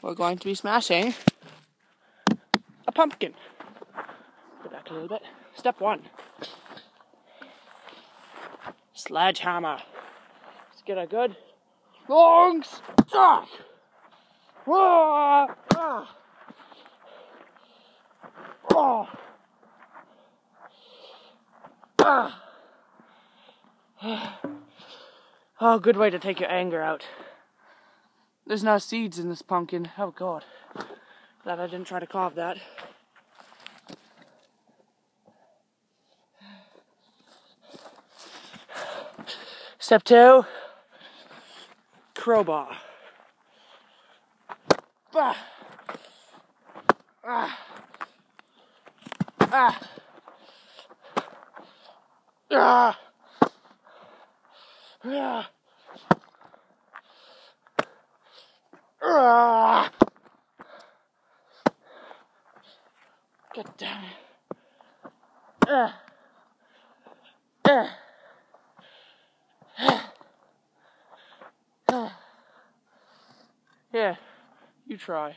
we're going to be smashing a pumpkin. Go back a little bit. Step 1. Sledgehammer. Let's get a good long stack. Oh, good way to take your anger out. There's no seeds in this pumpkin. Oh God. Glad I didn't try to carve that. Step 2. Crowbar. Bah. Ah. Ah. Ah. Ah. Ah. God damn it. Yeah, you try.